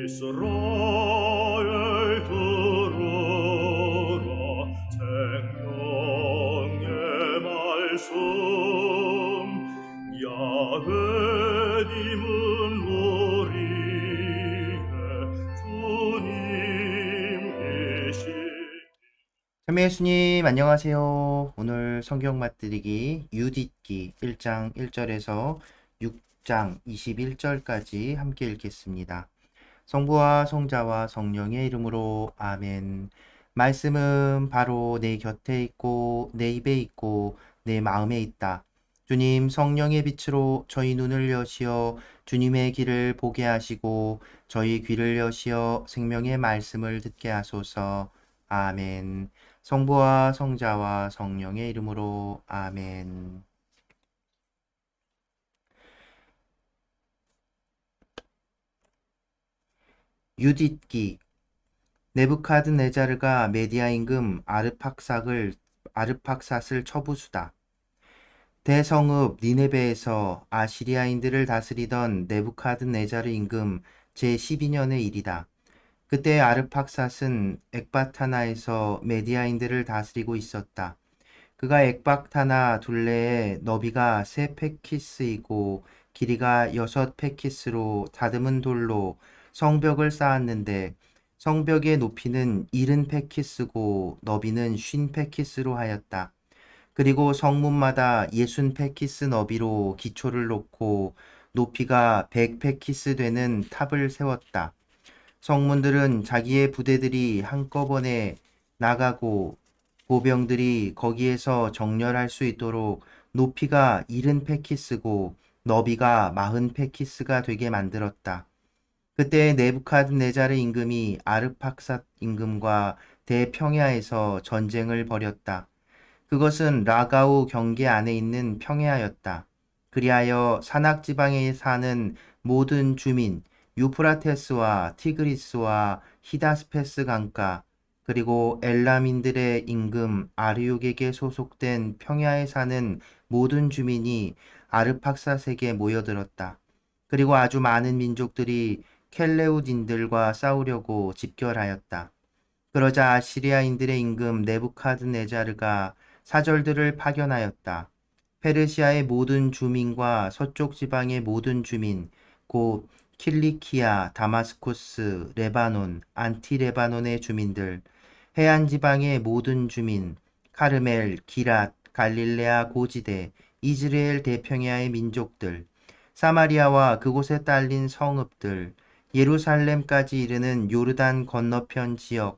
이스라엘 들으라 생명의 말씀 야훼님은 우리의 주님이시. 참여 예수님 안녕하세요. 오늘 성경 맛들이기 유딧기 1장 1절에서 6장 21절까지 함께 읽겠습니다. 성부와 성자와 성령의 이름으로 아멘. 말씀은 바로 내 곁에 있고 내 입에 있고 내 마음에 있다. 주님 성령의 빛으로 저희 눈을 여시어 주님의 길을 보게 하시고 저희 귀를 여시어 생명의 말씀을 듣게 하소서. 아멘. 성부와 성자와 성령의 이름으로 아멘. 유딧기. 네부카드네자르가 메디아 임금 아르팍삿을 처부수다. 대성읍 니네베에서 아시리아인들을 다스리던 네부카드네자르 임금 제12년의 일이다. 그때 아르팍삿은 엑바타나에서 메디아인들을 다스리고 있었다. 그가 엑박타나 둘레의 너비가 3페키스이고 길이가 6페키스로 다듬은 돌로 성벽을 쌓았는데 성벽의 높이는 70페키스고 너비는 50페키스로 하였다. 그리고 성문마다 60페키스 너비로 기초를 놓고 높이가 100페키스 되는 탑을 세웠다. 성문들은 자기의 부대들이 한꺼번에 나가고 보병들이 거기에서 정렬할 수 있도록 높이가 70페키스고 너비가 40페키스가 되게 만들었다. 그때 네부카드네자르 임금이 아르팍삿 임금과 대평야에서 전쟁을 벌였다. 그것은 라가우 경계 안에 있는 평야였다. 그리하여 산악지방에 사는 모든 주민, 유프라테스와 티그리스와 히다스페스 강가, 그리고 엘람인들의 임금 아르육에게 소속된 평야에 사는 모든 주민이 아르팍삿에게 모여들었다. 그리고 아주 많은 민족들이 켈레우딘들과 싸우려고 집결하였다. 그러자 아시리아인들의 임금 네부카드네자르가 사절들을 파견하였다. 페르시아의 모든 주민과 서쪽 지방의 모든 주민, 곧 킬리키아, 다마스쿠스, 레바논, 안티레바논의 주민들, 해안 지방의 모든 주민, 카르멜, 기랏, 갈릴레아 고지대, 이즈라엘 대평야의 민족들, 사마리아와 그곳에 딸린 성읍들, 예루살렘까지 이르는 요르단 건너편 지역,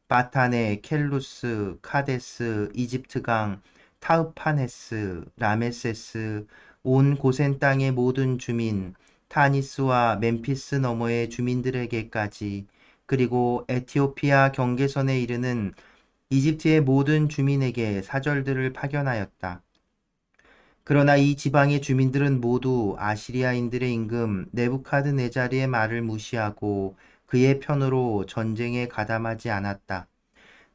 바타네, 켈루스, 카데스, 이집트강, 타흐파네스, 라메세스, 온 고센 땅의 모든 주민, 타니스와 멤피스 너머의 주민들에게까지, 그리고 에티오피아 경계선에 이르는 이집트의 모든 주민에게 사절들을 파견하였다. 그러나 이 지방의 주민들은 모두 아시리아인들의 임금 네부카드네자르의 말을 무시하고 그의 편으로 전쟁에 가담하지 않았다.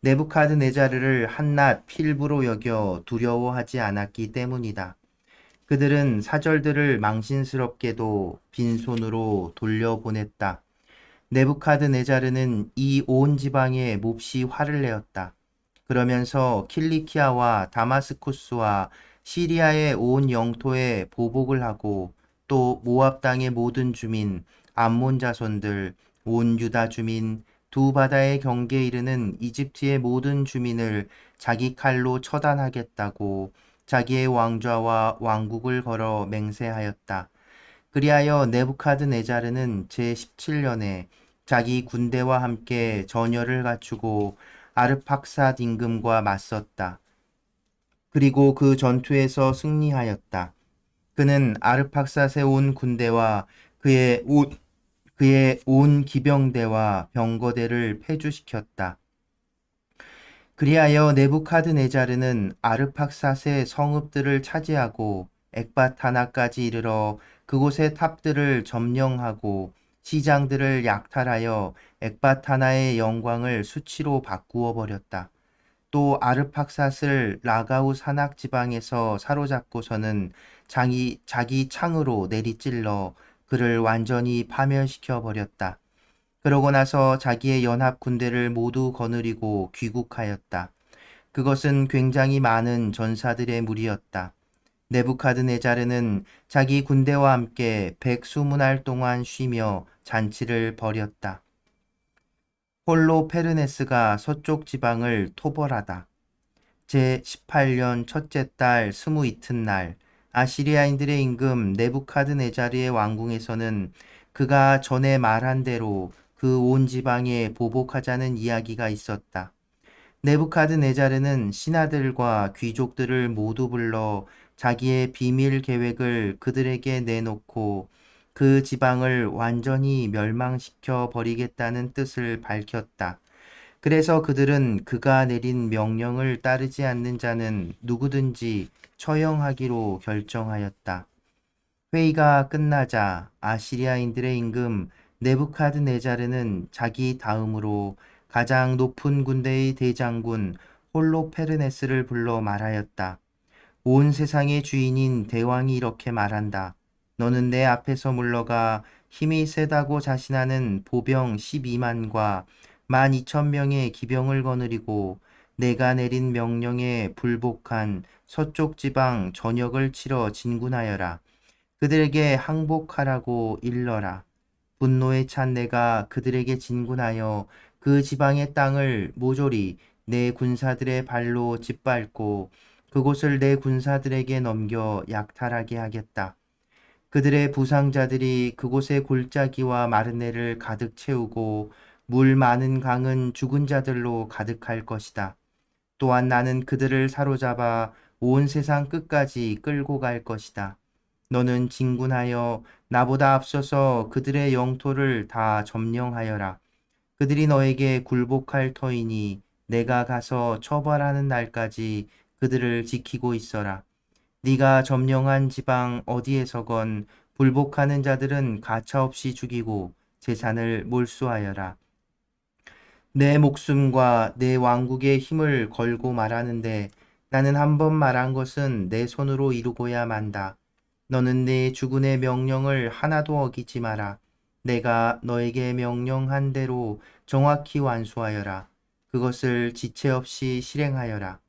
네부카드네자르를 한낱 필부로 여겨 두려워하지 않았기 때문이다. 그들은 사절들을 망신스럽게도 빈손으로 돌려보냈다. 네부카드네자르는 이 온 지방에 몹시 화를 내었다. 그러면서 킬리키아와 다마스쿠스와 시리아의 온 영토에 보복을 하고 또 모압 땅의 모든 주민, 암몬 자손들, 온 유다 주민, 두 바다의 경계에 이르는 이집트의 모든 주민을 자기 칼로 처단하겠다고 자기의 왕좌와 왕국을 걸어 맹세하였다. 그리하여 네부카드네자르는 제17년에 자기 군대와 함께 전열을 갖추고 아르팍삿 임금과 맞섰다. 그리고 그 전투에서 승리하였다. 그는 아르팍삿의 온 군대와 그의 온 기병대와 병거대를 폐주시켰다. 그리하여 네부카드네자르는 아르팍삿의 성읍들을 차지하고 엑바타나까지 이르러 그곳의 탑들을 점령하고 시장들을 약탈하여 엑바타나의 영광을 수치로 바꾸어 버렸다. 또 아르팍삿을 라가우 산악 지방에서 사로잡고서는 자기 창으로 내리찔러 그를 완전히 파멸시켜 버렸다. 그러고 나서 자기의 연합 군대를 모두 거느리고 귀국하였다. 그것은 굉장히 많은 전사들의 무리였다. 네부카드네자르는 자기 군대와 함께 120날 동안 쉬며 잔치를 벌였다. 홀로페르네스가 서쪽 지방을 토벌하다. 제18년 첫째 달 스무 이튿날 아시리아인들의 임금 네부카드네자르의 왕궁에서는 그가 전에 말한 대로 그 온 지방에 보복하자는 이야기가 있었다. 네부카드네자르는 신하들과 귀족들을 모두 불러 자기의 비밀 계획을 그들에게 내놓고 그 지방을 완전히 멸망시켜 버리겠다는 뜻을 밝혔다. 그래서 그들은 그가 내린 명령을 따르지 않는 자는 누구든지 처형하기로 결정하였다. 회의가 끝나자 아시리아인들의 임금 네부카드네자르는 자기 다음으로 가장 높은 군대의 대장군 홀로페르네스를 불러 말하였다. 온 세상의 주인인 대왕이 이렇게 말한다. 너는 내 앞에서 물러가 힘이 세다고 자신하는 보병 12만과 12,000명의 기병을 거느리고 내가 내린 명령에 불복한 서쪽 지방 전역을 치러 진군하여라. 그들에게 항복하라고 일러라. 분노에 찬 내가 그들에게 진군하여 그 지방의 땅을 모조리 내 군사들의 발로 짓밟고 그곳을 내 군사들에게 넘겨 약탈하게 하겠다. 그들의 부상자들이 그곳의 골짜기와 마르네를 가득 채우고 물 많은 강은 죽은 자들로 가득할 것이다. 또한 나는 그들을 사로잡아 온 세상 끝까지 끌고 갈 것이다. 너는 진군하여 나보다 앞서서 그들의 영토를 다 점령하여라. 그들이 너에게 굴복할 터이니 내가 가서 처벌하는 날까지 그들을 지키고 있어라. 네가 점령한 지방 어디에서건 불복하는 자들은 가차없이 죽이고 재산을 몰수하여라. 내 목숨과 내 왕국의 힘을 걸고 말하는데 나는 한 번 말한 것은 내 손으로 이루고야 만다. 너는 내 주군의 명령을 하나도 어기지 마라. 내가 너에게 명령한 대로 정확히 완수하여라. 그것을 지체 없이 실행하여라.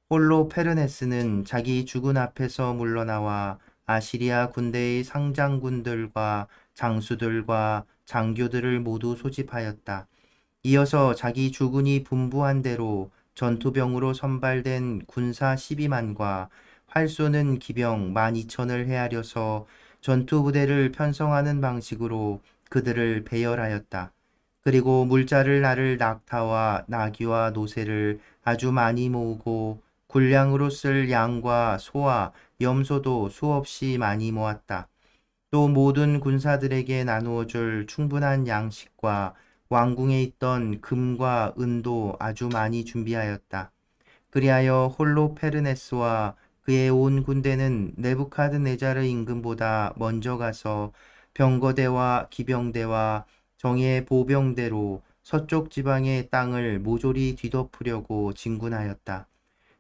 홀로 페르네스는 자기 주군 앞에서 물러나와 아시리아 군대의 상장군들과 장수들과 장교들을 모두 소집하였다. 이어서 자기 주군이 분부한 대로 전투병으로 선발된 군사 12만과 활 쏘는 기병 12,000을 헤아려서 전투부대를 편성하는 방식으로 그들을 배열하였다. 그리고 물자를 나를 낙타와 나귀와 노새를 아주 많이 모으고 군량으로 쓸 양과 소와 염소도 수없이 많이 모았다. 또 모든 군사들에게 나누어 줄 충분한 양식과 왕궁에 있던 금과 은도 아주 많이 준비하였다. 그리하여 홀로 페르네스와 그의 온 군대는 네부카드네자르 임금보다 먼저 가서 병거대와 기병대와 정예 보병대로 서쪽 지방의 땅을 모조리 뒤덮으려고 진군하였다.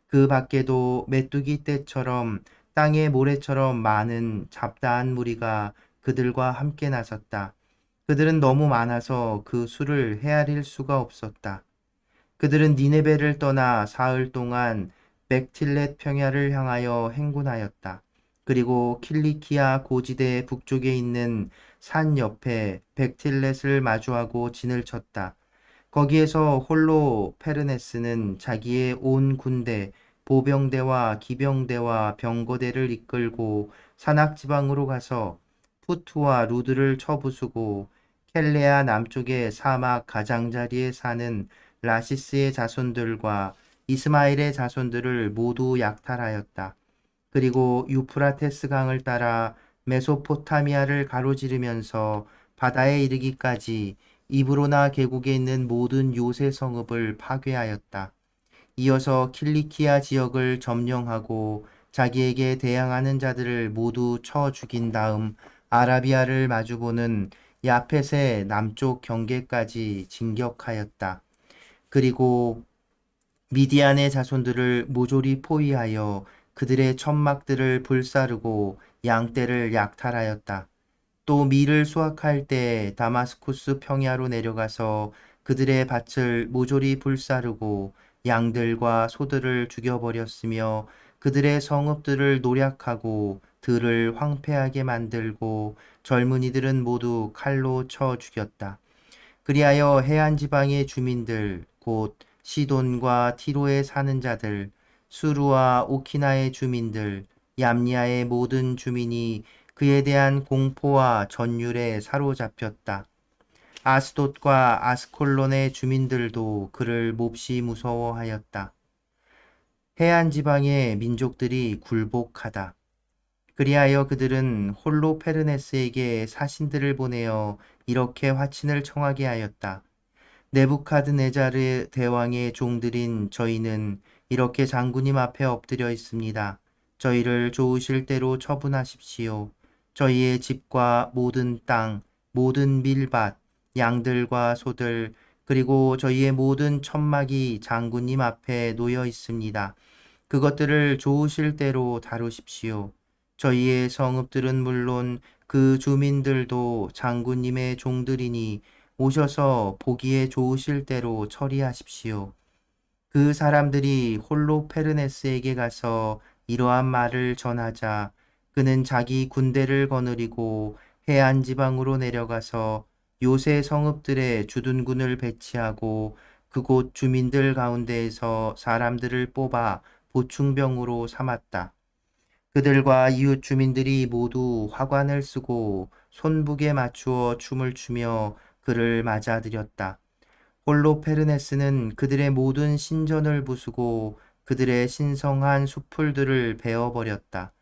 그 밖에도 메뚜기 떼처럼 땅의 모래처럼 많은 잡다한 무리가 그들과 함께 나섰다. 그들은 너무 많아서 그 수를 헤아릴 수가 없었다. 그들은 니네베를 떠나 사흘 동안 백틸렛 평야를 향하여 행군하였다. 그리고 킬리키아 고지대 북쪽에 있는 산 옆에 백틸렛을 마주하고 진을 쳤다. 거기에서 홀로 페르네스는 자기의 온 군대, 보병대와 기병대와 병거대를 이끌고 산악지방으로 가서 푸트와 루드를 쳐부수고 켈레아 남쪽의 사막 가장자리에 사는 라시스의 자손들과 이스마일의 자손들을 모두 약탈하였다. 그리고 유프라테스 강을 따라 메소포타미아를 가로지르면서 바다에 이르기까지 이브로나 계곡에 있는 모든 요새 성읍을 파괴하였다. 이어서 킬리키아 지역을 점령하고 자기에게 대항하는 자들을 모두 쳐 죽인 다음 아라비아를 마주보는 야펫의 남쪽 경계까지 진격하였다. 그리고 미디안의 자손들을 모조리 포위하여 그들의 천막들을 불사르고 양떼를 약탈하였다. 또 밀을 수확할 때 다마스쿠스 평야로 내려가서 그들의 밭을 모조리 불사르고 양들과 소들을 죽여버렸으며 그들의 성읍들을 노략하고 들을 황폐하게 만들고 젊은이들은 모두 칼로 쳐 죽였다. 그리하여 해안 지방의 주민들 곧 시돈과 티로에 사는 자들 수루와 오키나의 주민들 얌니아의 모든 주민이 그에 대한 공포와 전율에 사로잡혔다. 아스돗과 아스콜론의 주민들도 그를 몹시 무서워하였다. 해안 지방의 민족들이 굴복하다. 그리하여 그들은 홀로페르네스에게 사신들을 보내어 이렇게 화친을 청하게 하였다. 네부카드네자르 대왕의 종들인 저희는 이렇게 장군님 앞에 엎드려 있습니다. 저희를 좋으실 대로 처분하십시오. 저희의 집과 모든 땅, 모든 밀밭, 양들과 소들, 그리고 저희의 모든 천막이 장군님 앞에 놓여 있습니다. 그것들을 좋으실 대로 다루십시오. 저희의 성읍들은 물론 그 주민들도 장군님의 종들이니 오셔서 보기에 좋으실 대로 처리하십시오. 그 사람들이 홀로페르네스에게 가서 이러한 말을 전하자 그는 자기 군대를 거느리고 해안 지방으로 내려가서 요새 성읍들에 주둔군을 배치하고 그곳 주민들 가운데에서 사람들을 뽑아 보충병으로 삼았다. 그들과 이웃 주민들이 모두 화관을 쓰고 손북에 맞추어 춤을 추며 그를 맞아들였다. 홀로페르네스는 그들의 모든 신전을 부수고 그들의 신성한 숲풀들을 베어버렸다.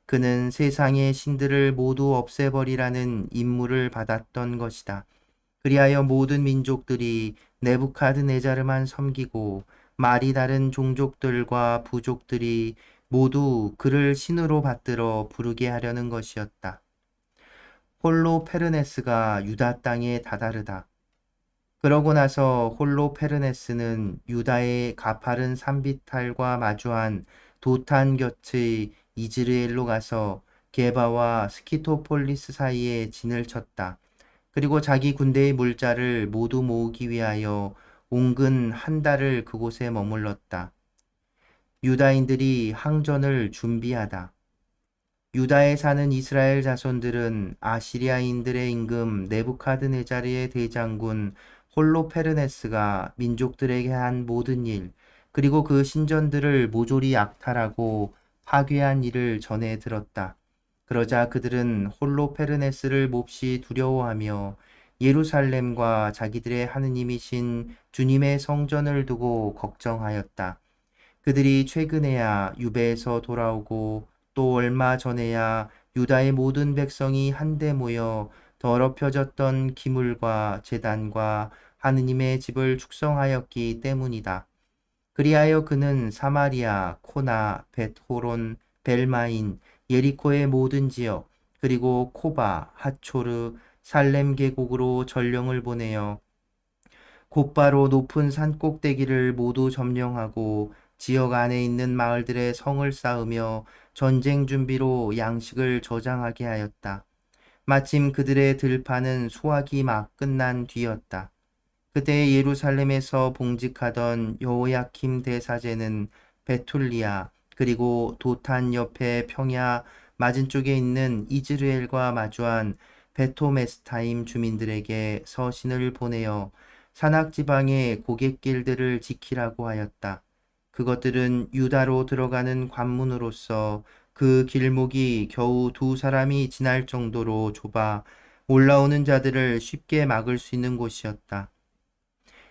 그는 세상의 신들을 모두 없애버리라는 임무를 받았던 것이다. 그리하여 모든 민족들이 네부카드네자르만 섬기고 말이 다른 종족들과 부족들이 모두 그를 신으로 받들어 부르게 하려는 것이었다. 홀로페르네스가 유다 땅에 다다르다. 그러고 나서 홀로페르네스는 유다의 가파른 산비탈과 마주한 도탄 곁의 이즈르엘로 가서 게바와 스키토폴리스 사이에 진을 쳤다. 그리고 자기 군대의 물자를 모두 모으기 위하여 온근 한 달을 그곳에 머물렀다. 유다인들이 항전을 준비하다. 유다에 사는 이스라엘 자손들은 아시리아인들의 임금 네부카드네자르의 대장군 홀로페르네스가 민족들에게 한 모든 일, 그리고 그 신전들을 모조리 약탈하고 파괴한 일을 전해 들었다. 그러자 그들은 홀로페르네스를 몹시 두려워하며 예루살렘과 자기들의 하느님이신 주님의 성전을 두고 걱정하였다. 그들이 최근에야 유배에서 돌아오고 또 얼마 전에야 유다의 모든 백성이 한데 모여 더럽혀졌던 기물과 제단과 하느님의 집을 축성하였기 때문이다. 그리하여 그는 사마리아, 코나, 벳호론, 벨마인, 예리코의 모든 지역, 그리고 코바, 하초르, 살렘 계곡으로 전령을 보내어 곧바로 높은 산 꼭대기를 모두 점령하고 지역 안에 있는 마을들의 성을 쌓으며 전쟁 준비로 양식을 저장하게 하였다. 마침 그들의 들판은 수확이 막 끝난 뒤였다. 그때 예루살렘에서 봉직하던 여호야킴 대사제는 베툴리아 그리고 도탄 옆에 평야 맞은쪽에 있는 이즈르엘과 마주한 베토메스타임 주민들에게 서신을 보내어 산악지방의 고갯길들을 지키라고 하였다. 그것들은 유다로 들어가는 관문으로서 그 길목이 겨우 두 사람이 지날 정도로 좁아 올라오는 자들을 쉽게 막을 수 있는 곳이었다.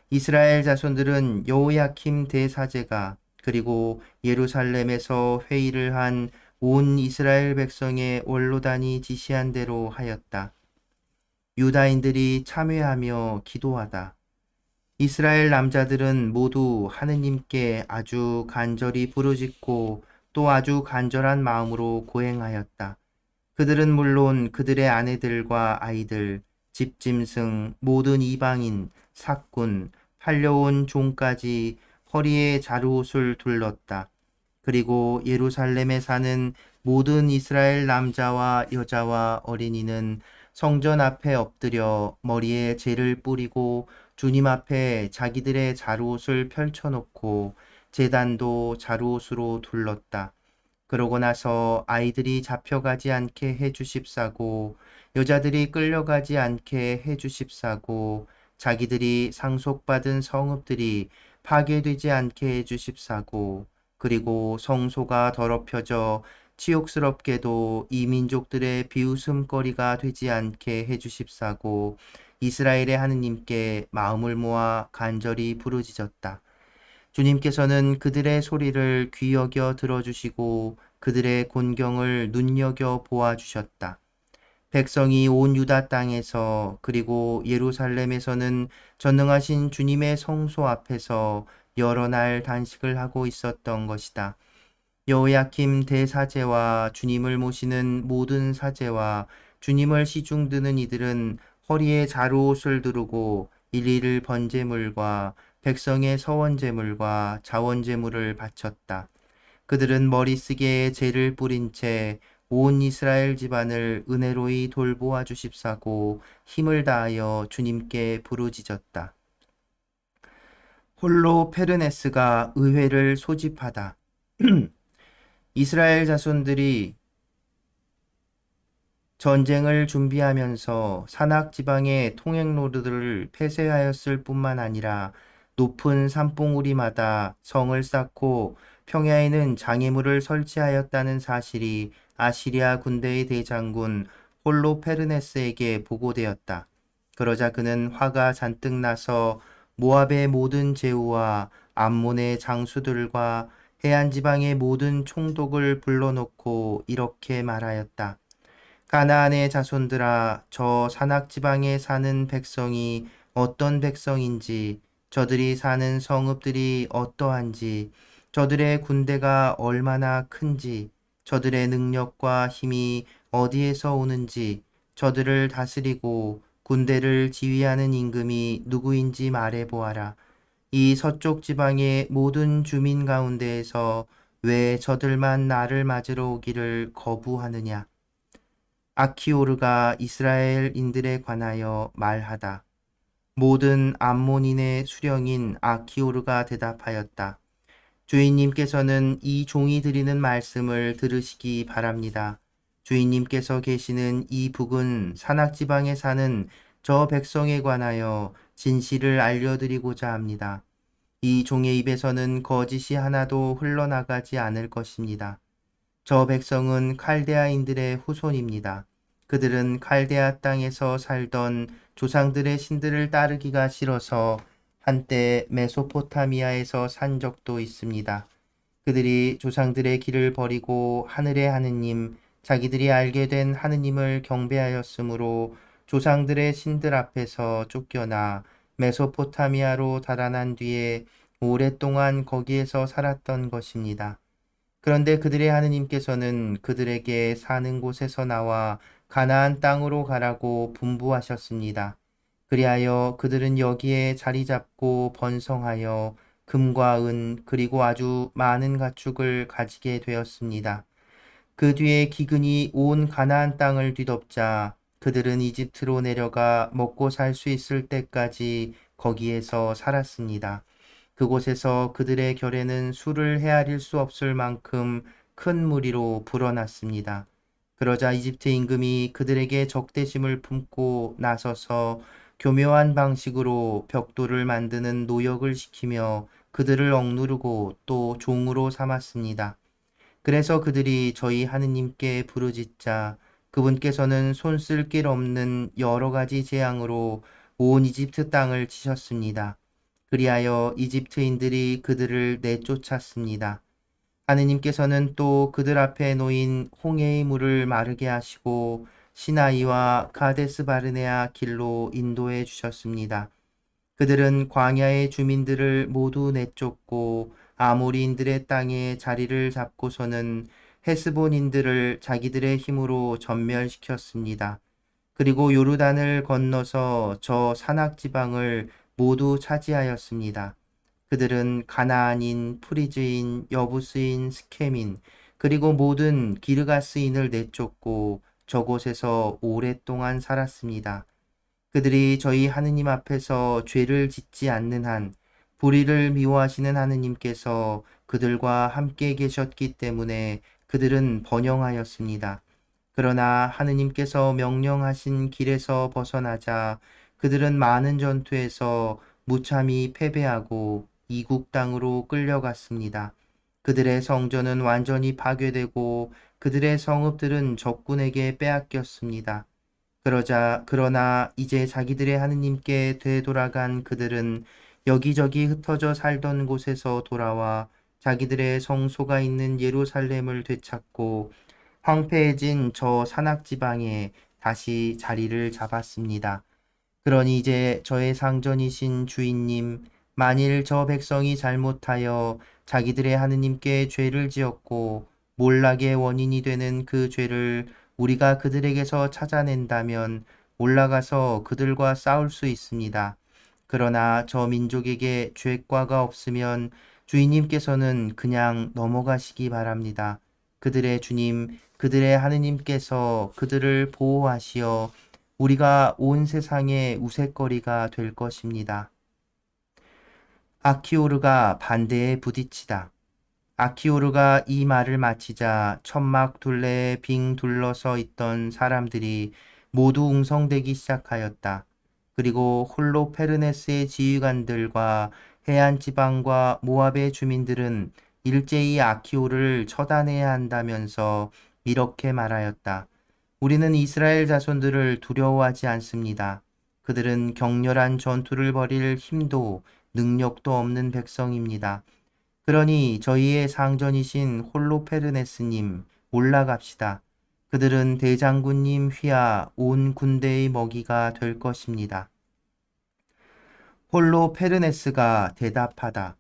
이스라엘 자손들은 여호야킴 대사제가 그리고 예루살렘에서 회의를 한 온 이스라엘 백성의 원로단이 지시한 대로 하였다. 유다인들이 참회하며 기도하다. 이스라엘 남자들은 모두 하느님께 아주 간절히 부르짖고 또 아주 간절한 마음으로 고행하였다. 그들은 물론 그들의 아내들과 아이들, 집짐승, 모든 이방인, 삭군, 팔려온 종까지 허리에 자루옷을 둘렀다. 그리고 예루살렘에 사는 모든 이스라엘 남자와 여자와 어린이는 성전 앞에 엎드려 머리에 재를 뿌리고 주님 앞에 자기들의 자루옷을 펼쳐놓고 제단도 자루옷으로 둘렀다. 그러고 나서 아이들이 잡혀가지 않게 해주십사고 여자들이 끌려가지 않게 해주십사고 자기들이 상속받은 성읍들이 파괴되지 않게 해주십사고 그리고 성소가 더럽혀져 치욕스럽게도 이 민족들의 비웃음거리가 되지 않게 해주십사고 이스라엘의 하느님께 마음을 모아 간절히 부르짖었다. 주님께서는 그들의 소리를 귀 여겨 들어주시고 그들의 곤경을 눈여겨 보아주셨다. 백성이 온 유다 땅에서 그리고 예루살렘에서는 전능하신 주님의 성소 앞에서 여러 날 단식을 하고 있었던 것이다. 여호야킴 대사제와 주님을 모시는 모든 사제와 주님을 시중드는 이들은 허리에 자루옷을 두르고 일일 번제물과 백성의 서원제물과 자원제물을 바쳤다. 그들은 머리쓰개에 재를 뿌린 채 온 이스라엘 집안을 은혜로이 돌보아 주십사고 힘을 다하여 주님께 부르짖었다. 홀로 페르네스가 의회를 소집하다. 이스라엘 자손들이 전쟁을 준비하면서 산악 지방의 통행로들을 폐쇄하였을 뿐만 아니라 높은 산봉우리마다 성을 쌓고 평야에는 장애물을 설치하였다는 사실이 아시리아 군대의 대장군 홀로페르네스에게 보고되었다. 그러자 그는 화가 잔뜩 나서 모압의 모든 제후와 암몬의 장수들과 해안 지방의 모든 총독을 불러놓고 이렇게 말하였다. 가나안의 자손들아, 저 산악 지방에 사는 백성이 어떤 백성인지, 저들이 사는 성읍들이 어떠한지, 저들의 군대가 얼마나 큰지, 저들의 능력과 힘이 어디에서 오는지, 저들을 다스리고 군대를 지휘하는 임금이 누구인지 말해보아라. 이 서쪽 지방의 모든 주민 가운데에서 왜 저들만 나를 맞으러 오기를 거부하느냐? 아키오르가 이스라엘인들에 관하여 말하다. 모든 암몬인의 수령인 아키오르가 대답하였다. 주인님께서는 이 종이 드리는 말씀을 들으시기 바랍니다. 주인님께서 계시는 이 북은 산악지방에 사는 저 백성에 관하여 진실을 알려드리고자 합니다. 이 종의 입에서는 거짓이 하나도 흘러나가지 않을 것입니다. 저 백성은 칼데아인들의 후손입니다. 그들은 칼데아 땅에서 살던 조상들의 신들을 따르기가 싫어서 한때 메소포타미아에서 산 적도 있습니다. 그들이 조상들의 길을 버리고 하늘의 하느님, 자기들이 알게 된 하느님을 경배하였으므로 조상들의 신들 앞에서 쫓겨나 메소포타미아로 달아난 뒤에 오랫동안 거기에서 살았던 것입니다. 그런데 그들의 하느님께서는 그들에게 사는 곳에서 나와 가나안 땅으로 가라고 분부하셨습니다. 그리하여 그들은 여기에 자리 잡고 번성하여 금과 은 그리고 아주 많은 가축을 가지게 되었습니다. 그 뒤에 기근이 온 가나안 땅을 뒤덮자 그들은 이집트로 내려가 먹고 살 수 있을 때까지 거기에서 살았습니다. 그곳에서 그들의 결에는 수를 헤아릴 수 없을 만큼 큰 무리로 불어났습니다. 그러자 이집트 임금이 그들에게 적대심을 품고 나서서 교묘한 방식으로 벽돌을 만드는 노역을 시키며 그들을 억누르고 또 종으로 삼았습니다. 그래서 그들이 저희 하느님께 부르짖자 그분께서는 손쓸 길 없는 여러 가지 재앙으로 온 이집트 땅을 치셨습니다. 그리하여 이집트인들이 그들을 내쫓았습니다. 하느님께서는 또 그들 앞에 놓인 홍해의 물을 마르게 하시고 시나이와 가데스 바르네아 길로 인도해 주셨습니다. 그들은 광야의 주민들을 모두 내쫓고 아모리인들의 땅에 자리를 잡고서는 헤스본인들을 자기들의 힘으로 전멸시켰습니다. 그리고 요르단을 건너서 저 산악 지방을 모두 차지하였습니다. 그들은 가나안인, 프리즈인, 여부스인, 스케민, 그리고 모든 기르가스인을 내쫓고 저곳에서 오랫동안 살았습니다. 그들이 저희 하느님 앞에서 죄를 짓지 않는 한 불의를 미워하시는 하느님께서 그들과 함께 계셨기 때문에 그들은 번영하였습니다. 그러나 하느님께서 명령하신 길에서 벗어나자 그들은 많은 전투에서 무참히 패배하고 이국 땅으로 끌려갔습니다. 그들의 성전은 완전히 파괴되고 그들의 성읍들은 적군에게 빼앗겼습니다. 그러나 이제 자기들의 하느님께 되돌아간 그들은 여기저기 흩어져 살던 곳에서 돌아와 자기들의 성소가 있는 예루살렘을 되찾고 황폐해진 저 산악지방에 다시 자리를 잡았습니다. 그러니 이제 저의 상전이신 주인님, 만일 저 백성이 잘못하여 자기들의 하느님께 죄를 지었고 몰락의 원인이 되는 그 죄를 우리가 그들에게서 찾아낸다면 올라가서 그들과 싸울 수 있습니다. 그러나 저 민족에게 죄과가 없으면 주인님께서는 그냥 넘어가시기 바랍니다. 그들의 주님, 그들의 하느님께서 그들을 보호하시어 우리가 온 세상의 우윳거리가 될 것입니다. 아키오르가 반대에 부딪히다. 아키오르가 이 말을 마치자 천막 둘레에 빙 둘러서 있던 사람들이 모두 웅성대기 시작하였다. 그리고 홀로페르네스의 지휘관들과 해안 지방과 모압의 주민들은 일제히 아키오르를 처단해야 한다면서 이렇게 말하였다. 우리는 이스라엘 자손들을 두려워하지 않습니다. 그들은 격렬한 전투를 벌일 힘도 능력도 없는 백성입니다. 그러니 저희의 상전이신 홀로페르네스님 올라갑시다. 그들은 대장군님 휘하 온 군대의 먹이가 될 것입니다. 홀로페르네스가 대답하다.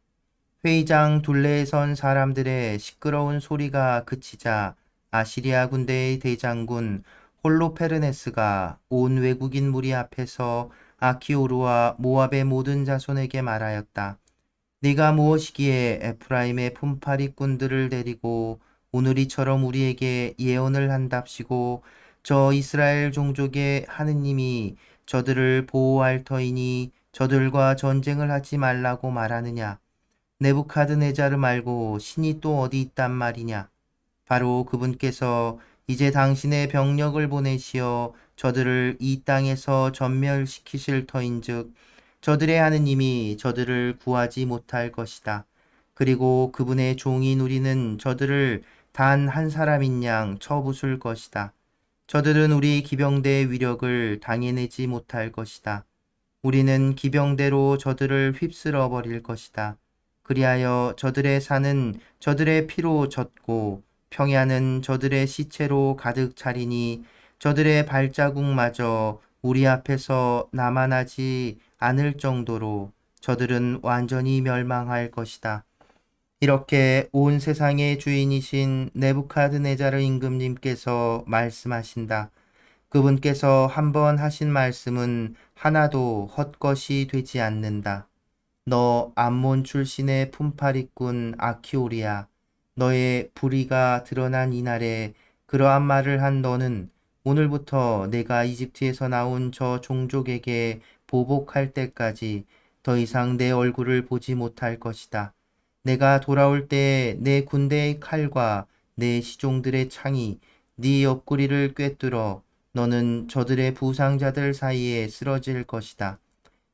회의장 둘레에 선 사람들의 시끄러운 소리가 그치자 아시리아 군대의 대장군 홀로페르네스가 온 외국인 무리 앞에서 아키오르와 모압의 모든 자손에게 말하였다. 네가 무엇이기에 에프라임의 품파리꾼들을 데리고 오늘이처럼 우리에게 예언을 한답시고 저 이스라엘 종족의 하느님이 저들을 보호할 터이니 저들과 전쟁을 하지 말라고 말하느냐. 네부카드네자르 말고 신이 또 어디 있단 말이냐. 바로 그분께서 이제 당신의 병력을 보내시어 저들을 이 땅에서 전멸시키실 터인즉 저들의 하느님이 저들을 구하지 못할 것이다. 그리고 그분의 종인 우리는 저들을 단 한 사람인 양 쳐부술 것이다. 저들은 우리 기병대의 위력을 당해내지 못할 것이다. 우리는 기병대로 저들을 휩쓸어 버릴 것이다. 그리하여 저들의 산은 저들의 피로 젖고 평야는 저들의 시체로 가득 차리니 저들의 발자국마저 우리 앞에서 남아나지 않을 정도로 저들은 완전히 멸망할 것이다. 이렇게 온 세상의 주인이신 네부카드네자르 임금님께서 말씀하신다. 그분께서 한번 하신 말씀은 하나도 헛것이 되지 않는다. 너 암몬 출신의 품팔이꾼 아키오리야, 너의 불의가 드러난 이날에 그러한 말을 한 너는 오늘부터 내가 이집트에서 나온 저 종족에게 보복할 때까지 더 이상 내 얼굴을 보지 못할 것이다. 내가 돌아올 때에 내 군대의 칼과 내 시종들의 창이 네 옆구리를 꿰뚫어 너는 저들의 부상자들 사이에 쓰러질 것이다.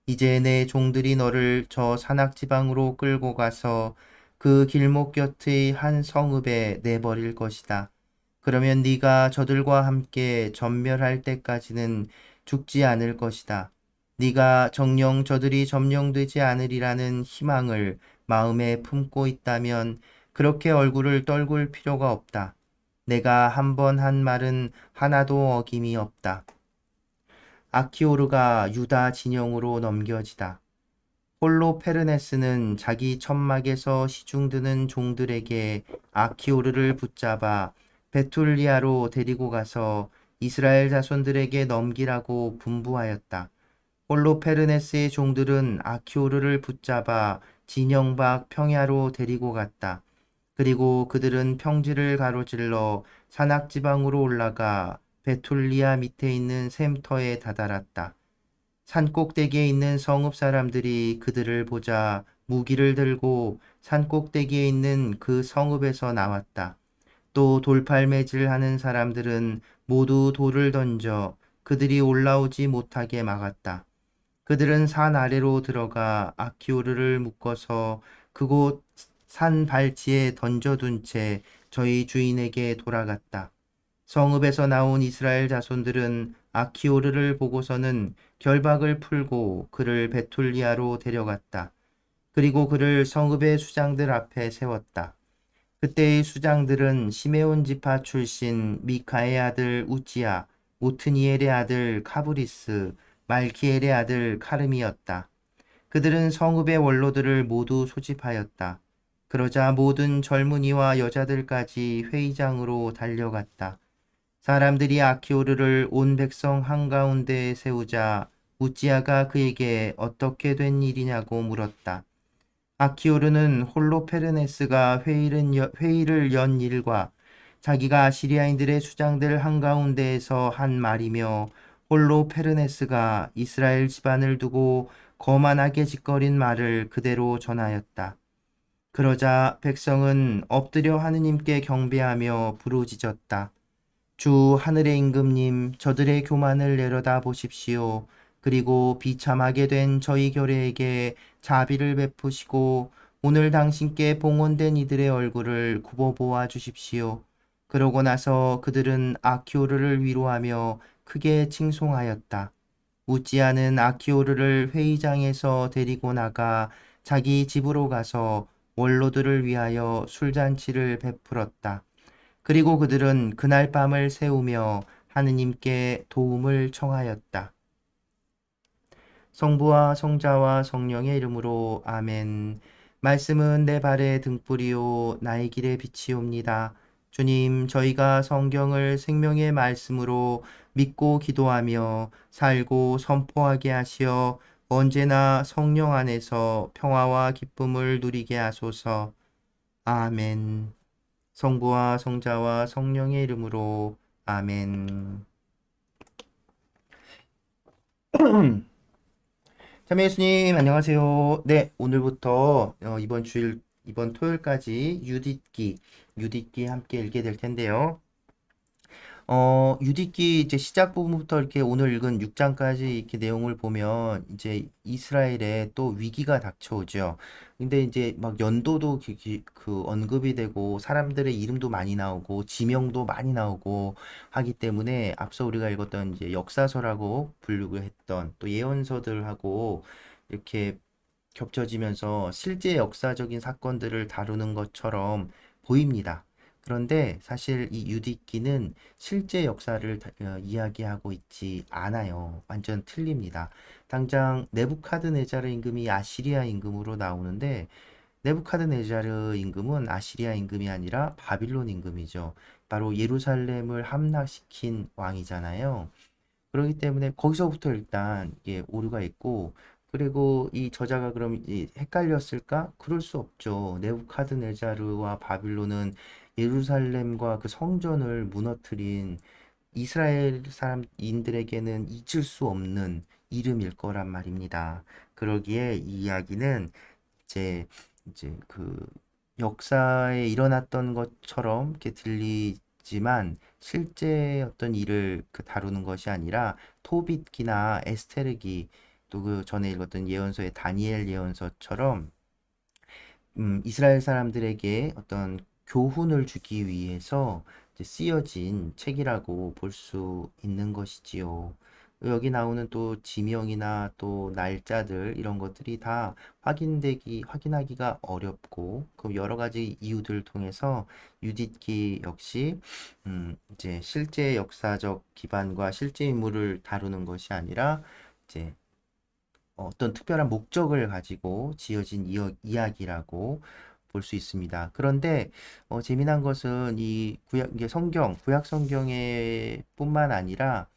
이제 내 종들이 너를 저 산악지방으로 끌고 가서 그 길목 곁의 한 성읍에 내버릴 것이다. 그러면 네가 저들과 함께 전멸할 때까지는 죽지 않을 것이다. 네가 정녕 저들이 점령되지 않으리라는 희망을 마음에 품고 있다면 그렇게 얼굴을 떨굴 필요가 없다. 내가 한 번 한 말은 하나도 어김이 없다. 아키오르가 유다 진영으로 넘겨지다. 홀로페르네스는 자기 천막에서 시중드는 종들에게 아키오르를 붙잡아 베툴리아로 데리고 가서 이스라엘 자손들에게 넘기라고 분부하였다. 홀로페르네스의 종들은 아키오르를 붙잡아 진영 밖 평야로 데리고 갔다. 그리고 그들은 평지를 가로질러 산악지방으로 올라가 베툴리아 밑에 있는 샘터에 다다랐다. 산 꼭대기에 있는 성읍 사람들이 그들을 보자 무기를 들고 산 꼭대기에 있는 그 성읍에서 나왔다. 또 돌팔매질 하는 사람들은 모두 돌을 던져 그들이 올라오지 못하게 막았다. 그들은 산 아래로 들어가 아키오르를 묶어서 그곳 산 발치에 던져둔 채 저희 주인에게 돌아갔다. 성읍에서 나온 이스라엘 자손들은 아키오르를 보고서는 결박을 풀고 그를 베툴리아로 데려갔다. 그리고 그를 성읍의 수장들 앞에 세웠다. 그때의 수장들은 시메온 지파 출신 미카의 아들 우찌야, 오트니엘의 아들 카브리스, 말키엘의 아들 카름이었다. 그들은 성읍의 원로들을 모두 소집하였다. 그러자 모든 젊은이와 여자들까지 회의장으로 달려갔다. 사람들이 아키오르를 온 백성 한가운데에 세우자 우찌야가 그에게 어떻게 된 일이냐고 물었다. 아키오르는 홀로페르네스가 회의를 연 일과 자기가 아시리아인들의 수장들 한가운데에서 한 말이며 홀로페르네스가 이스라엘 집안을 두고 거만하게 짓거린 말을 그대로 전하였다. 그러자 백성은 엎드려 하느님께 경배하며 부르짖었다. 주 하늘의 임금님, 저들의 교만을 내려다 보십시오. 그리고 비참하게 된 저희 교례에게 자비를 베푸시고 오늘 당신께 봉헌된 이들의 얼굴을 굽어 보아 주십시오. 그러고 나서 그들은 아키오르를 위로하며 크게 칭송하였다. 우찌아는 아키오르를 회의장에서 데리고 나가 자기 집으로 가서 원로들을 위하여 술잔치를 베풀었다. 그리고 그들은 그날 밤을 새우며 하느님께 도움을 청하였다. 성부와 성자와 성령의 이름으로 아멘. 말씀은 내 발의 등불이요 나의 길의 빛이옵니다. 주님, 저희가 성경을 생명의 말씀으로 믿고 기도하며 살고 선포하게 하시어 언제나 성령 안에서 평화와 기쁨을 누리게 하소서. 아멘. 성부와 성자와 성령의 이름으로 아멘. 참여 예수님 안녕하세요. 네, 오늘부터 이번 토요일까지 유디기 함께 읽게 될 텐데요. 유디기 이제 시작 부분부터 이렇게 오늘 읽은 6장까지 이렇게 내용을 보면 이제 이스라엘에 또 위기가 닥쳐오죠. 근데 이제 막 연도도 그 언급이 되고 사람들의 이름도 많이 나오고 지명도 많이 나오고 하기 때문에 앞서 우리가 읽었던 이제 역사서라고 부르고 했던 또 예언서들하고 이렇게 겹쳐지면서 실제 역사적인 사건들을 다루는 것처럼 보입니다. 그런데 사실 이 유디기는 실제 역사를 이야기하고 있지 않아요. 완전 틀립니다. 당장 네부카드네자르 임금이 아시리아 임금으로 나오는데 네부카드네자르 임금은 아시리아 임금이 아니라 바빌론 임금이죠. 바로 예루살렘을 함락시킨 왕이잖아요. 그렇기 때문에 거기서부터 일단 이게 오류가 있고 그리고 이 저자가 그럼 헷갈렸을까? 그럴 수 없죠. 네부카드네자르와 바빌론은 예루살렘과 그 성전을 무너뜨린 이스라엘 사람인들에게는 잊을 수 없는 이름일 거란 말입니다. 그러기에 이 이야기는 이제 그 역사에 일어났던 것처럼 이렇게 들리지만 실제 어떤 일을 다루는 것이 아니라 토빗기나 에스테르기 또 그 전에 읽었던 예언서의 다니엘 예언서처럼 이스라엘 사람들에게 어떤 교훈을 주기 위해서 이제 쓰여진 책이라고 볼 수 있는 것이지요. 여기 나오는 또 지명이나 또 날짜들 이런 것들이 다 확인하기가 어렵고 그 여러 가지 이유들을 통해서 유디기 역시 이제 실제 역사적 기반과 실제 인물을 다루는 것이 아니라 이제 어떤 특별한 목적을 가지고 지어진 이야기라고 볼 수 있습니다. 그런데 재미난 것은 이게 구약 성경에 뿐만 아니라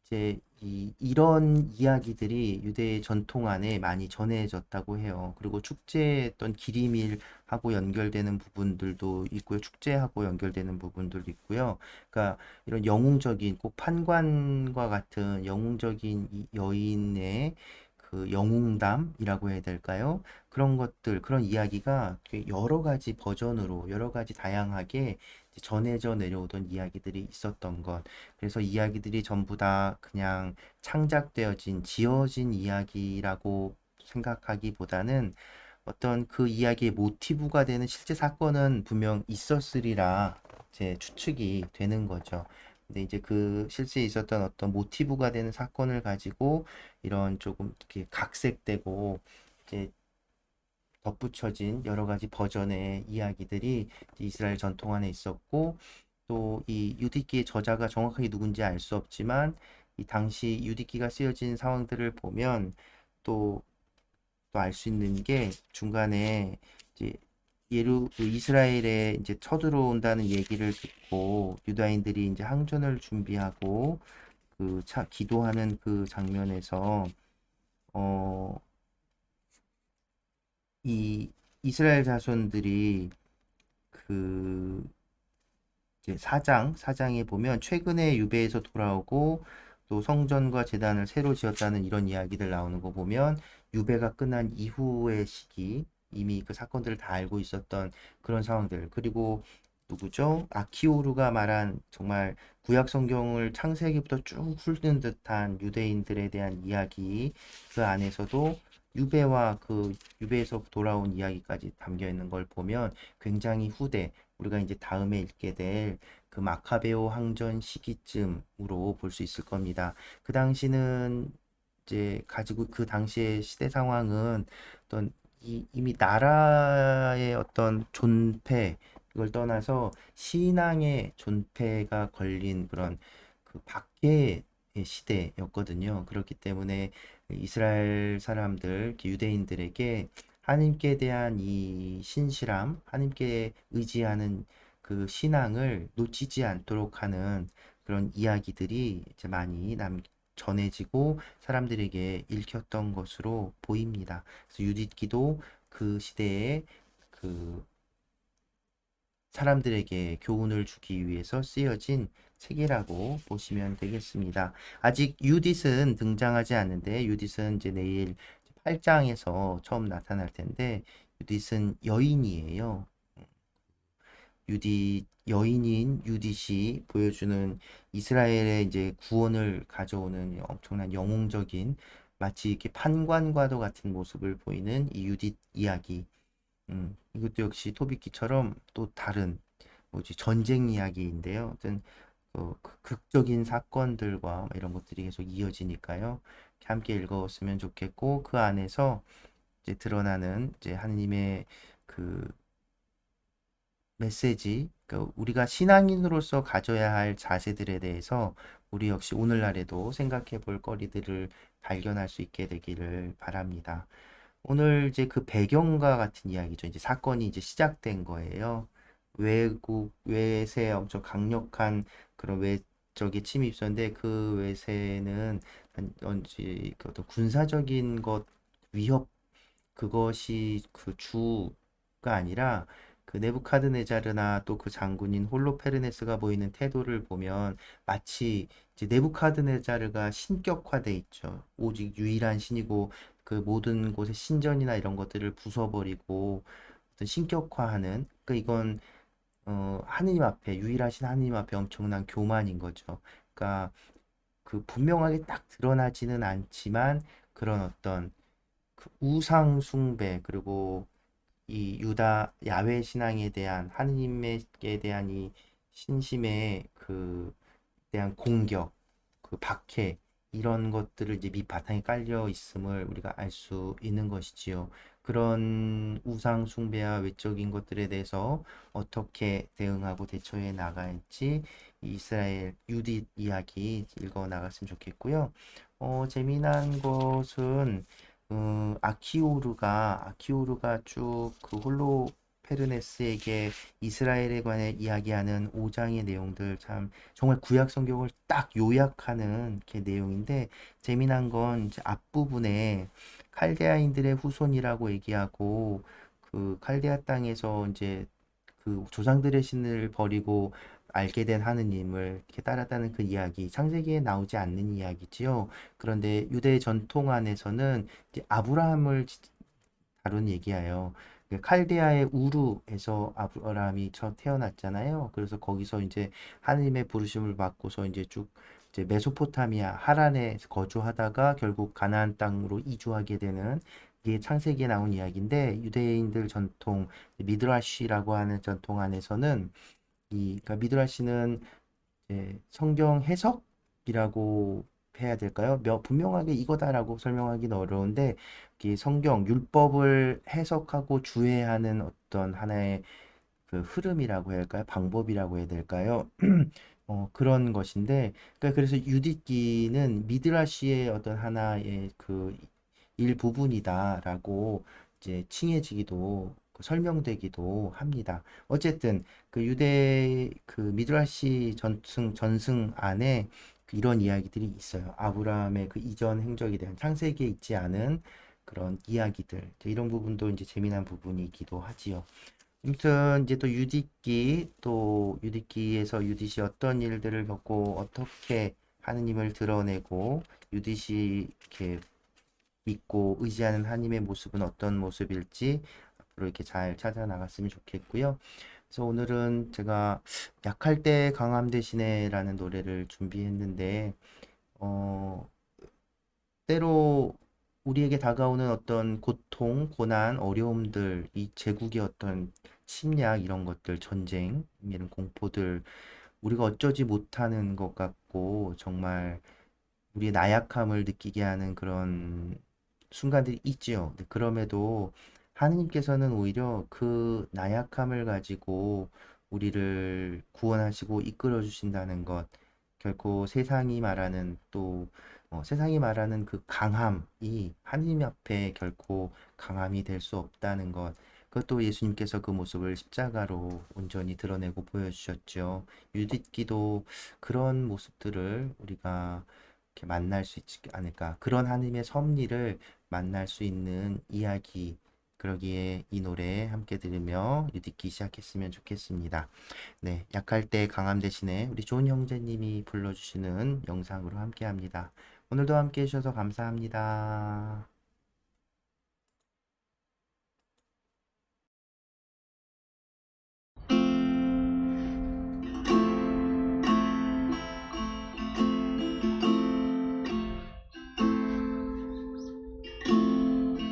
이제 이런 이야기들이 유대의 전통 안에 많이 전해졌다고 해요. 그리고 축제의 어떤 기리밀하고 연결되는 부분들도 있고요. 축제하고 연결되는 부분들도 있고요. 그러니까 이런 영웅적인 꼭 판관과 같은 영웅적인 이 여인의 그 영웅담이라고 해야 될까요? 그런 것들, 그런 이야기가 되게 여러 가지 버전으로 여러 가지 다양하게 이제 전해져 내려오던 이야기들이 있었던 것. 그래서 이야기들이 전부 다 그냥 창작되어진, 지어진 이야기라고 생각하기보다는 어떤 그 이야기의 모티브가 되는 실제 사건은 분명 있었으리라 제 추측이 되는 거죠. 근데 이제 그 실제 있었던 어떤 모티브가 되는 사건을 가지고 이런 조금 이렇게 각색되고 이제 덧붙여진 여러 가지 버전의 이야기들이 이스라엘 전통 안에 있었고 또 이 유디기의 저자가 정확하게 누군지 알 수 없지만 이 당시 유디기가 쓰여진 상황들을 보면 또 알 수 있는 게 중간에 이제 그 이스라엘에 이제 쳐들어온다는 얘기를 듣고 유다인들이 이제 항전을 준비하고 그 기도하는 그 장면에서 어 이 이스라엘 자손들이 그 이제 사장에 보면 최근에 유배에서 돌아오고 또 성전과 제단을 새로 지었다는 이런 이야기들 나오는 거 보면 유배가 끝난 이후의 시기 이미 그 사건들을 다 알고 있었던 그런 상황들 그리고 누구죠? 아키오루가 말한 정말 구약 성경을 창세기부터 쭉 훑는 듯한 유대인들에 대한 이야기 그 안에서도 유배와 그 유배에서 돌아온 이야기까지 담겨 있는 걸 보면 굉장히 후대 우리가 이제 다음에 읽게 될 그 마카베오 항전 시기쯤으로 볼 수 있을 겁니다. 그 당시는 이제 가지고 그 당시의 시대 상황은 어떤 이미 나라의 어떤 존폐 이걸 떠나서 신앙의 존폐가 걸린 그런 그 박해의 시대였거든요. 그렇기 때문에 이스라엘 사람들, 이렇게 유대인들에게 하나님께 대한 이 신실함, 하나님께 의지하는 그 신앙을 놓치지 않도록 하는 그런 이야기들이 이제 많이 전해지고 사람들에게 읽혔던 것으로 보입니다. 그래서 유디기도 그 시대에 그 사람들에게 교훈을 주기 위해서 쓰여진 책이라고 보시면 되겠습니다. 아직 유딧은 등장하지 않는데 유딧은 이제 내일 8장에서 처음 나타날 텐데 유딧은 여인이에요. 여인인 유딧이 보여주는 이스라엘의 이제 구원을 가져오는 엄청난 영웅적인 마치 이렇게 판관과도 같은 모습을 보이는 이 유딧 이야기. 이것도 역시 토비키처럼 또 다른 뭐지 전쟁 이야기인데요. 어떤 극적인 사건들과 이런 것들이 계속 이어지니까요. 함께 읽었으면 좋겠고 그 안에서 이제 드러나는 이제 하느님의 그 메시지, 그러니까 우리가 신앙인으로서 가져야 할 자세들에 대해서 우리 역시 오늘날에도 생각해 볼 거리들을 발견할 수 있게 되기를 바랍니다. 오늘 이제 그 배경과 같은 이야기죠. 이제 사건이 이제 시작된 거예요. 외세에 엄청 강력한 그런 외적의 침입이 있었는데 그 외세는 언제 그 어떤 군사적인 것 위협 그것이 그 주가 아니라 그 네부카드네자르나 또 그 장군인 홀로페르네스가 보이는 태도를 보면 마치 이제 네부카드네자르가 신격화돼 있죠. 오직 유일한 신이고 그 모든 곳의 신전이나 이런 것들을 부숴버리고 어떤 신격화하는 그 이건 하느님 앞에 유일하신 하느님 앞에 엄청난 교만인 거죠. 그러니까 그 분명하게 딱 드러나지는 않지만 그런 어떤 그 우상 숭배 그리고 이 유다 야훼 신앙에 대한 하느님에 대한 이 신심에 그 대한 공격, 그 박해 이런 것들을 이제 밑바탕에 깔려 있음을 우리가 알 수 있는 것이지요. 그런 우상 숭배와 외적인 것들에 대해서 어떻게 대응하고 대처해 나갈지 이스라엘 유딧 이야기 읽어 나갔으면 좋겠고요. 재미난 것은 아키오르가 쭉 그 홀로페르네스에게 이스라엘에 관해 이야기하는 5장의 내용들 참 정말 구약 성경을 딱 요약하는 게 내용인데 재미난 건 이제 앞부분에 칼데아인들의 후손이라고 얘기하고 그 칼데아 땅에서 이제 그 조상들의 신을 버리고 알게 된 하느님을 이렇게 따랐다는 그 이야기, 창세기에 나오지 않는 이야기지요. 그런데 유대 전통 안에서는 이제 아브라함을 다룬 얘기예요. 그 칼데아의 우르에서 아브라함이 처음 태어났잖아요. 그래서 거기서 이제 하느님의 부르심을 받고서 이제 쭉 이제 메소포타미아 하란에 거주하다가 결국 가나안 땅으로 이주하게 되는 이게 창세기에 나온 이야기인데 유대인들 전통 미드라시라고 하는 전통 안에서는 그러니까 미드라시는 성경 해석이라고 해야 될까요? 분명하게 이거다라고 설명하기는 어려운데 성경 율법을 해석하고 주해하는 어떤 하나의 그 흐름이라고 해야 할까요? 방법이라고 해야 될까요? 그런 것인데 그래서 유디기는 미드라시의 어떤 하나의 그 일부분이다라고 이제 칭해지기도 설명되기도 합니다. 어쨌든 그 유대 그 미드라시 전승 안에 이런 이야기들이 있어요. 아브라함의 그 이전 행적에 대한 창세기에 있지 않은 그런 이야기들 이런 부분도 이제 재미난 부분이기도 하지요. 아무튼 이제 또 유디기에서 유디시 어떤 일들을 겪고 어떻게 하느님을 드러내고 유디시 이렇게 믿고 의지하는 하나님의 모습은 어떤 모습일지 앞으로 이렇게 잘 찾아 나갔으면 좋겠고요. 그래서 오늘은 제가 약할 때 강함 대신에라는 노래를 준비했는데 때로 우리에게 다가오는 어떤 고통, 고난, 어려움들, 이 제국의 어떤 침략 이런 것들, 전쟁 이런 공포들 우리가 어쩌지 못하는 것 같고 정말 우리의 나약함을 느끼게 하는 그런 순간들이 있지요. 그럼에도 하느님께서는 오히려 그 나약함을 가지고 우리를 구원하시고 이끌어 주신다는 것, 결코 세상이 말하는 그 강함이 하느님 앞에 결코 강함이 될 수 없다는 것. 그것도 예수님께서 그 모습을 십자가로 온전히 드러내고 보여주셨죠. 유디기도 그런 모습들을 우리가 이렇게 만날 수 있지 않을까. 그런 하나님의 섭리를 만날 수 있는 이야기. 그러기에 이 노래 함께 들으며 유디기 시작했으면 좋겠습니다. 네, 약할 때 강함 대신에 우리 좋은 형제님이 불러주시는 영상으로 함께 합니다. 오늘도 함께 해주셔서 감사합니다.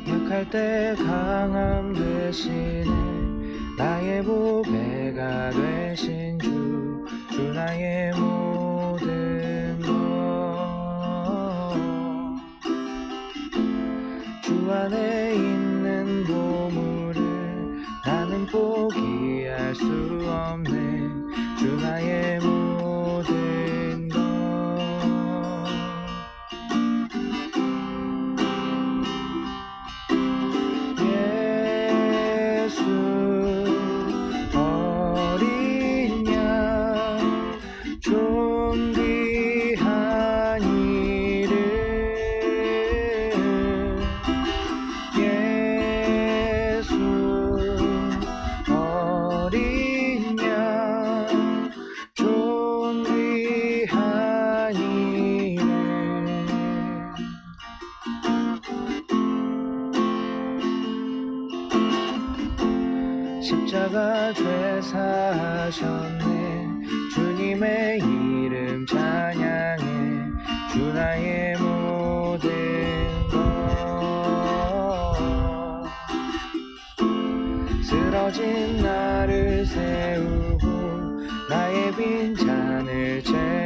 약할 때 강함 대신에 나의 보배가 되신 주 나의 모든 것 주 안에 있는 보물을 나는 포기할 수 없네. 주 나의 모든 것 십자가 죄 사하셨네. 주님의 이름 찬양해. 주 나의 모든 것 쓰러진 나를 세우고 나의 빈잔을 채